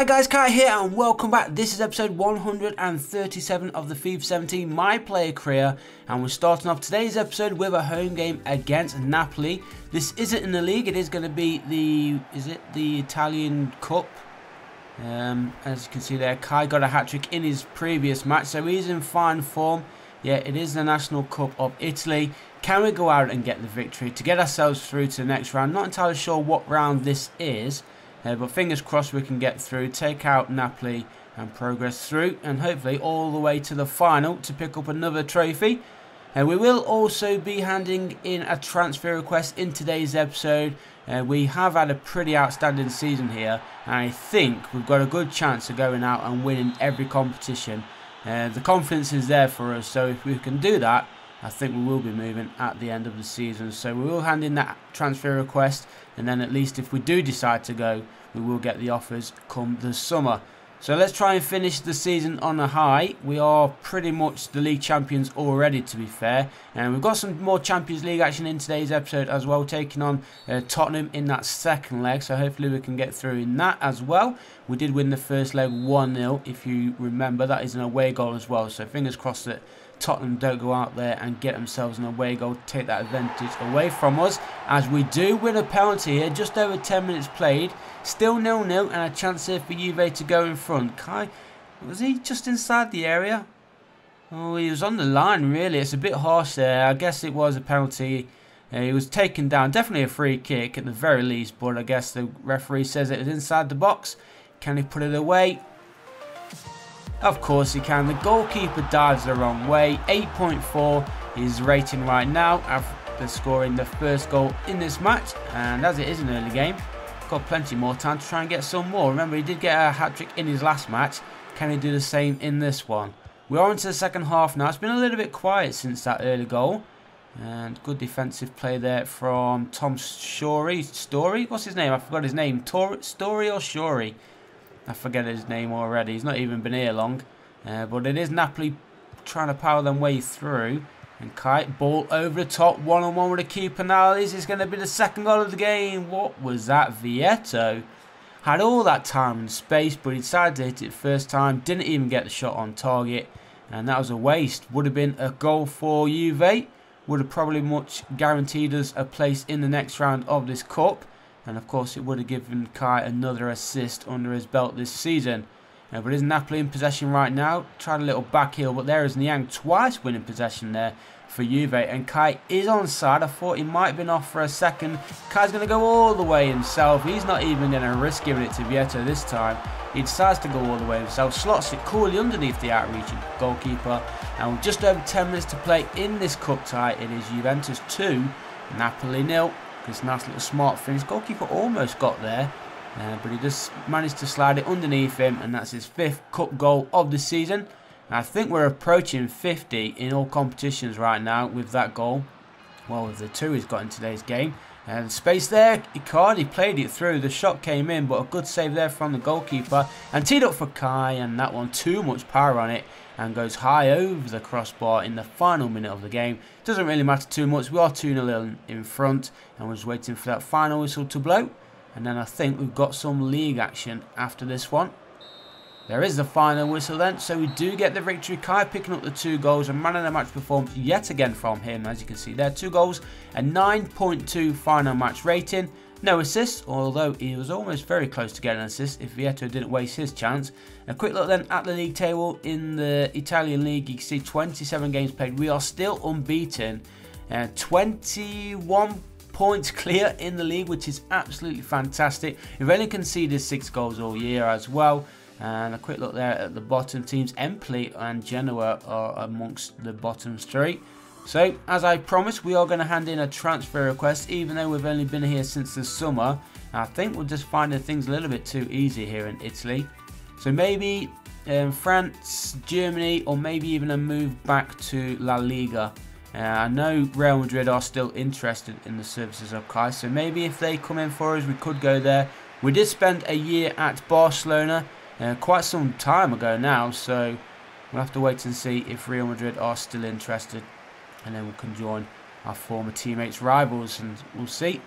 Hi guys, Kai here and welcome back. This is episode 137 of the FIFA 17 My Player Career, and we're starting off today's episode with a home game against Napoli. This isn't in the league, it is going to be the Italian Cup. As you can see there, Kai got a hat-trick in his previous match, so he's in fine form. Yeah, it is the National Cup of Italy. Can we go out and get the victory to get ourselves through to the next round? Not entirely sure what round this is. But fingers crossed we can get through, take out Napoli and progress through, and hopefully all the way to the final to pick up another trophy. We will also be handing in a transfer request in today's episode. We have had a pretty outstanding season here, and I think we've got a good chance of going out and winning every competition. The confidence is there for us, so if we can do that, I think we will be moving at the end of the season. So we will hand in that transfer request, and then at least if we do decide to go, we will get the offers come the summer. So let's try and finish the season on a high. We are pretty much the league champions already, to be fair. And we've got some more Champions League action in today's episode as well, taking on Tottenham in that second leg. So hopefully we can get through in that as well. We did win the first leg 1-0, if you remember. That is an away goal as well. So fingers crossed that Tottenham don't go out there and get themselves an away goal to take that advantage away from us, as we do win a penalty here. Just over 10 minutes played, still 0-0, and a chance here for Juve to go in front. Kai, was he just inside the area? Oh, he was on the line really. It's a bit harsh there. I guess it was a penalty. He was taken down. Definitely a free kick at the very least, but I guess the referee says it was inside the box. Can he put it away? Of course he can. The goalkeeper dives the wrong way. 8.4 is rating right now after scoring the first goal in this match. And as it is an early game, got plenty more time to try and get some more. Remember, he did get a hat-trick in his last match. Can he do the same in this one? We are into the second half now. It's been a little bit quiet since that early goal. And good defensive play there from Tom Story. What's his name? I forgot his name. Story or Shorey? I forget his name already. He's not even been here long. But it is Napoli trying to power them way through. And Kite, ball over the top. One-on-one with the keeper now. This is going to be the second goal of the game. What was that? Vieto had all that time and space, but he decided to hit it first time. Didn't even get the shot on target. And that was a waste. Would have been a goal for Juve. Would have probably much guaranteed us a place in the next round of this cup. And of course it would have given Kai another assist under his belt this season. But is Napoli in possession right now? Tried a little back heel, but there is Niang twice winning possession there for Juve. And Kai is onside. I thought he might have been off for a second. Kai's going to go all the way himself. He's not even going to risk giving it to Vieto this time. He decides to go all the way himself. Slots it coolly underneath the outreaching goalkeeper. And with just over 10 minutes to play in this cup tie, it is Juventus 2, Napoli 0. This nice little smart finish. Goalkeeper almost got there, but he just managed to slide it underneath him, and that's his 5th cup goal of the season. And I think we're approaching 50 in all competitions right now with that goal. Well, with the 2 he's got in today's game. And space there, Icardi played it through. The shot came in, but a good save there from the goalkeeper. And teed up for Kai, and that one too much power on it. And goes high over the crossbar in the final minute of the game. Doesn't really matter too much. We are 2-0 in front. And we're just waiting for that final whistle to blow. And then I think we've got some league action after this one. There is the final whistle then. So we do get the victory. Kai picking up the 2 goals. And man of the match performance yet again from him. As you can see there, 2 goals. A 9.2 final match rating. No assists, although he was almost very close to getting an assist if Vieto didn't waste his chance. A quick look then at the league table. In the Italian league, you can see 27 games played. We are still unbeaten. 21 points clear in the league, which is absolutely fantastic. We've only conceded 6 goals all year as well. And a quick look there at the bottom teams. Empoli and Genoa are amongst the bottom 3. So, as I promised, we are going to hand in a transfer request, even though we've only been here since the summer. I think we're just finding things a little bit too easy here in Italy. So maybe France, Germany, or maybe even a move back to La Liga. I know Real Madrid are still interested in the services of Kai, so maybe if they come in for us, we could go there. We did spend a year at Barcelona, quite some time ago now, so we'll have to wait and see if Real Madrid are still interested. And then we can join our former teammates, rivals, and we'll see.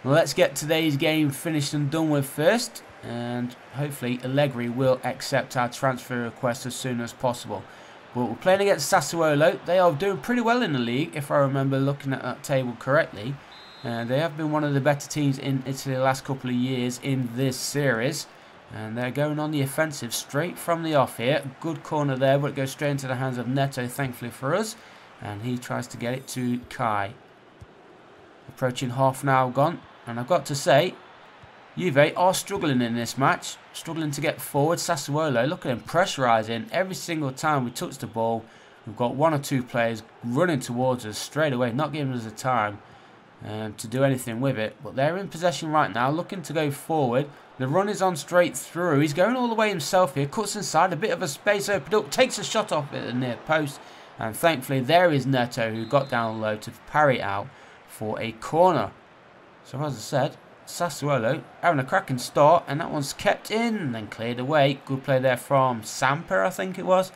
Well, let's get today's game finished and done with first. and hopefully Allegri will accept our transfer request as soon as possible. But we're playing against Sassuolo. They are doing pretty well in the league, if I remember looking at that table correctly. They have been one of the better teams in Italy the last couple of years in this series. And they're going on the offensive straight from the off here. Good corner there, but it goes straight into the hands of Neto, thankfully for us. And he tries to get it to Kai. Approaching half an hour gone. And I've got to say, Juve are struggling in this match. Struggling to get forward. Sassuolo, look at him pressurising every single time we touch the ball. We've got one or two players running towards us straight away, not giving us the time to do anything with it. But they're in possession right now, looking to go forward. The run is on straight through. He's going all the way himself here. Cuts inside, a bit of a space opened up. Takes a shot off at the near post. And thankfully there is Neto, who got down low to parry out for a corner. So as I said, Sassuolo having a cracking start, and that one's kept in and then cleared away. Good play there from Samper, I think it was.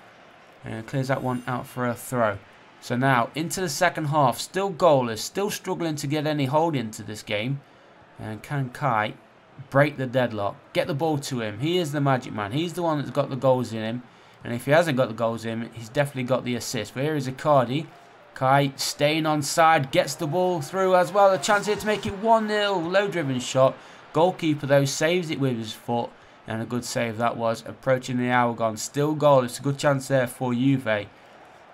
And clears that one out for a throw. So now into the second half, still goalless, still struggling to get any hold into this game. And can Kai break the deadlock, get the ball to him? He is the magic man. He's the one that's got the goals in him. And if he hasn't got the goals in him, he's definitely got the assist. But here is Icardi. Kai staying on side, gets the ball through as well. A chance here to make it 1-0. Low driven shot. Goalkeeper though saves it with his foot. And a good save that was. Approaching the hour gone. Still goalless. A good chance there for Juve.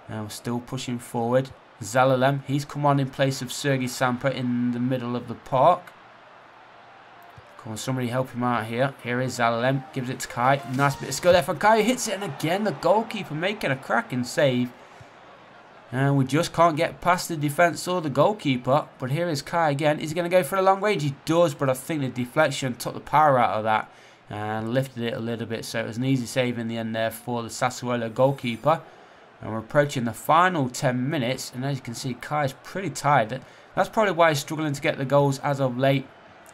Now still pushing forward. Zalalem. He's come on in place of Sergei Samper in the middle of the park. Come on, somebody help him out here. Here is Zalalem. Gives it to Kai. Nice bit of skill there from Kai. Hits it, and again the goalkeeper making a cracking save. And we just can't get past the defence or the goalkeeper. But here is Kai again. Is he going to go for a long range? He does, but I think the deflection took the power out of that and lifted it a little bit. So it was an easy save in the end there for the Sassuolo goalkeeper. And we're approaching the final 10 minutes. And as you can see, Kai is pretty tired. That's probably why he's struggling to get the goals as of late.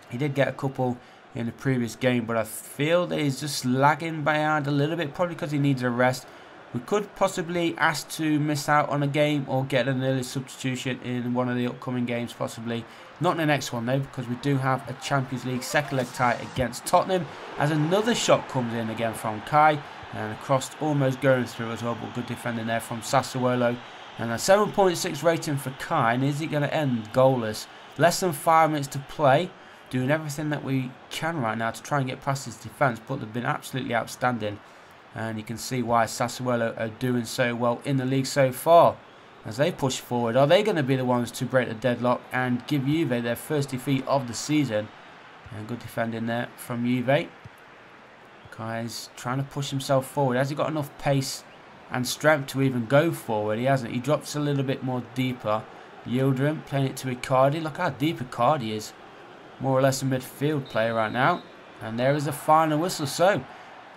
He did get a couple in the previous game, but I feel that he's just lagging behind a little bit, probably because he needs a rest. We could possibly ask to miss out on a game or get an early substitution in one of the upcoming games, possibly. Not in the next one though, because we do have a Champions League second leg tie against Tottenham, as another shot comes in again from Kai, and a cross almost going through as well, but good defending there from Sassuolo. And a 7.6 rating for Kai, and is it going to end goalless? Less than 5 minutes to play. Doing everything that we can right now to try and get past his defence, but they've been absolutely outstanding. And you can see why Sassuolo are doing so well in the league so far. As they push forward, are they going to be the ones to break the deadlock and give Juve their first defeat of the season? And good defending there from Juve. Kai's trying to push himself forward. Has he got enough pace and strength to even go forward? He hasn't. He drops a little bit more deeper. Yildirim playing it to Icardi. Look how deep Icardi is. More or less a midfield player right now. And there is a final whistle. So,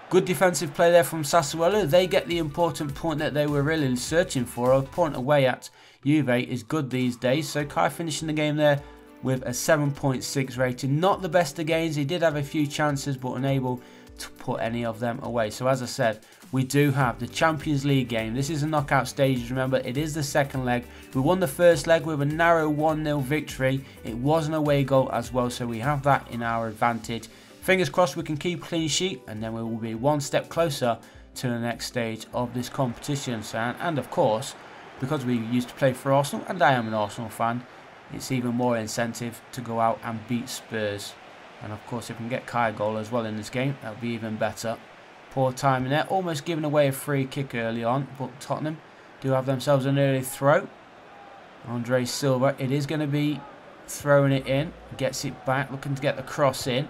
good defensive play there from Sassuolo. They get the important point that they were really searching for. A point away at Juve is good these days. So, Kai finishing the game there with a 7.6 rating. Not the best of games. He did have a few chances, but unable to put any of them away. So, as I said, we do have the Champions League game. This is a knockout stage. Remember, it is the second leg. We won the first leg with a narrow 1-0 victory. It was an away goal as well, so we have that in our advantage. Fingers crossed we can keep a clean sheet, and then we will be one step closer to the next stage of this competition. And of course, because we used to play for Arsenal, and I am an Arsenal fan, it's even more incentive to go out and beat Spurs. And of course, if we can get Kai a goal as well in this game, that would be even better. Poor timing there, almost giving away a free kick early on, but Tottenham do have themselves an early throw. Andre Silva, it is going to be throwing it in, gets it back, looking to get the cross in.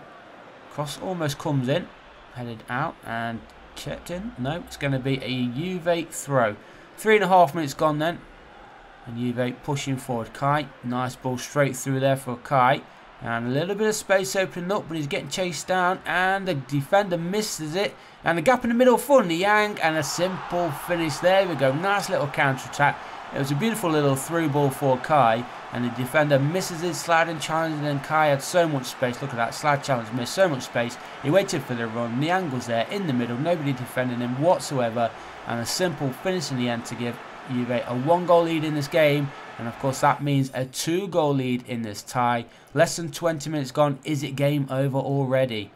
Cross almost comes in, headed out and kept in. No, it's going to be a Juve throw. 3.5 minutes gone then, and Juve pushing forward. Kai, nice ball straight through there for Kai. And a little bit of space opening up, but he's getting chased down, and the defender misses it. And the gap in the middle for Niang, and a simple finish. There we go, nice little counter-attack. It was a beautiful little through ball for Kai, and the defender misses his sliding challenge, and then Kai had so much space. Look at that, slide challenge missed, so much space. He waited for the run, Niang was there in the middle, nobody defending him whatsoever, and a simple finish in the end to give Juve a 1-goal lead in this game. And of course that means a 2-goal lead in this tie. Less than 20 minutes gone. Is it game over already?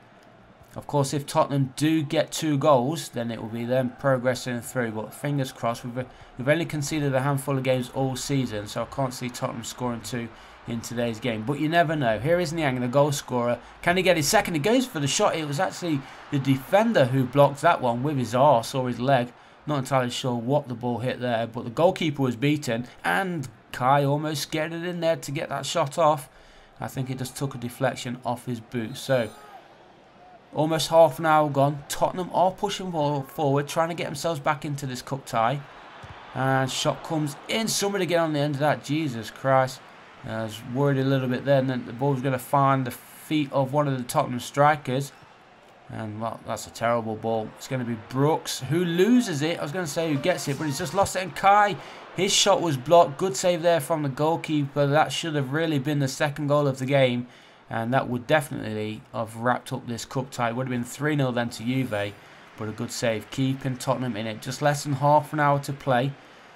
Of course, if Tottenham do get 2 goals, then it will be them progressing through. But fingers crossed, we've only conceded a handful of games all season, so I can't see Tottenham scoring 2 in today's game. But you never know. Here is Niang, the goal scorer. Can he get his second? He goes for the shot. It was actually the defender who blocked that one with his arse or his leg. Not entirely sure what the ball hit there, but the goalkeeper was beaten, and Kai almost get it in there to get that shot off. I think it just took a deflection off his boot. So almost half an hour gone. Tottenham are pushing forward, trying to get themselves back into this cup tie. And shot comes in. Somebody get on the end of that. Jesus Christ. I was worried a little bit then that the ball was going to find the feet of one of the Tottenham strikers. And, well, that's a terrible ball. It's going to be Brooks who loses it. I was going to say who gets it, but he's just lost it. And Kai, his shot was blocked. Good save there from the goalkeeper. That should have really been the second goal of the game. And that would definitely have wrapped up this cup tie. It would have been 3-0 then to Juve. But a good save, keeping Tottenham in it. Just less than half an hour to play.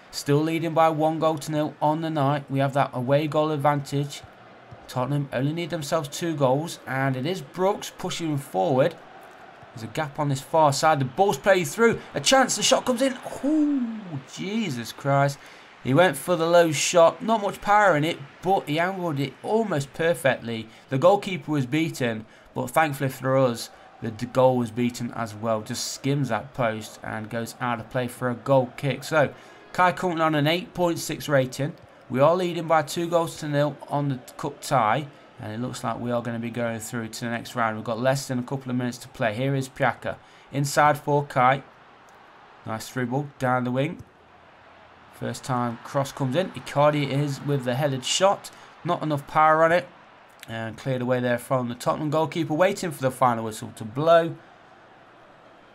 Still leading by 1-0 on the night. We have that away goal advantage. Tottenham only need themselves 2 goals. And it is Brooks pushing forward. There's a gap on this far side. The ball's played through. A chance. The shot comes in. Ooh, Jesus Christ. He went for the low shot. Not much power in it, but he angled it almost perfectly. The goalkeeper was beaten, but thankfully for us, the goal was beaten as well. Just skims that post and goes out of play for a goal kick. So, Kai currently on an 8.6 rating. We are leading by 2-0 on the cup tie. And it looks like we are going to be going through to the next round. We've got less than a couple of minutes to play. Here is Piaka. Inside for Kai. Nice through ball down the wing. First time cross comes in. Icardi is with the headed shot. Not enough power on it. And cleared away there from the Tottenham goalkeeper. Waiting for the final whistle to blow.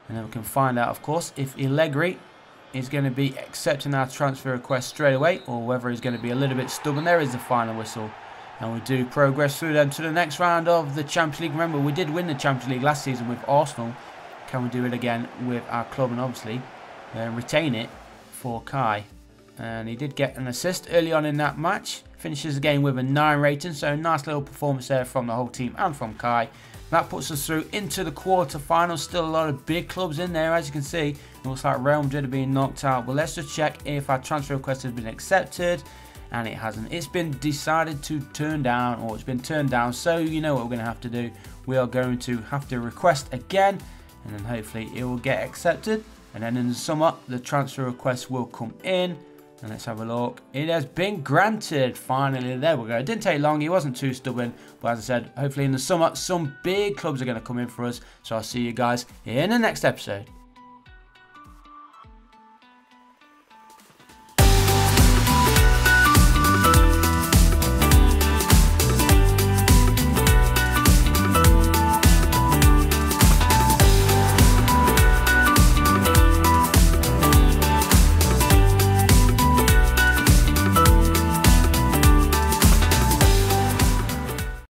And then we can find out, of course, if Allegri is going to be accepting our transfer request straight away. Or whether he's going to be a little bit stubborn. There is the final whistle. And we do progress through then to the next round of the Champions League. Remember, we did win the Champions League last season with Arsenal. Can we do it again with our club and obviously retain it for Kai? And he did get an assist early on in that match. Finishes the game with a 9 rating. So nice little performance there from the whole team and from Kai. That puts us through into the quarterfinals. Still a lot of big clubs in there, as you can see. It looks like Real Madrid are being knocked out. But let's just check if our transfer request has been accepted. And it hasn't. It's been decided to turn down, or it's been turned down. So you know what we're going to have to do. We are going to have to request again, and then hopefully it will get accepted. And then in the summer, the transfer request will come in. And let's have a look. It has been granted. Finally, there we go. It didn't take long. He wasn't too stubborn. But as I said, hopefully in the summer, some big clubs are going to come in for us. So I'll see you guys in the next episode.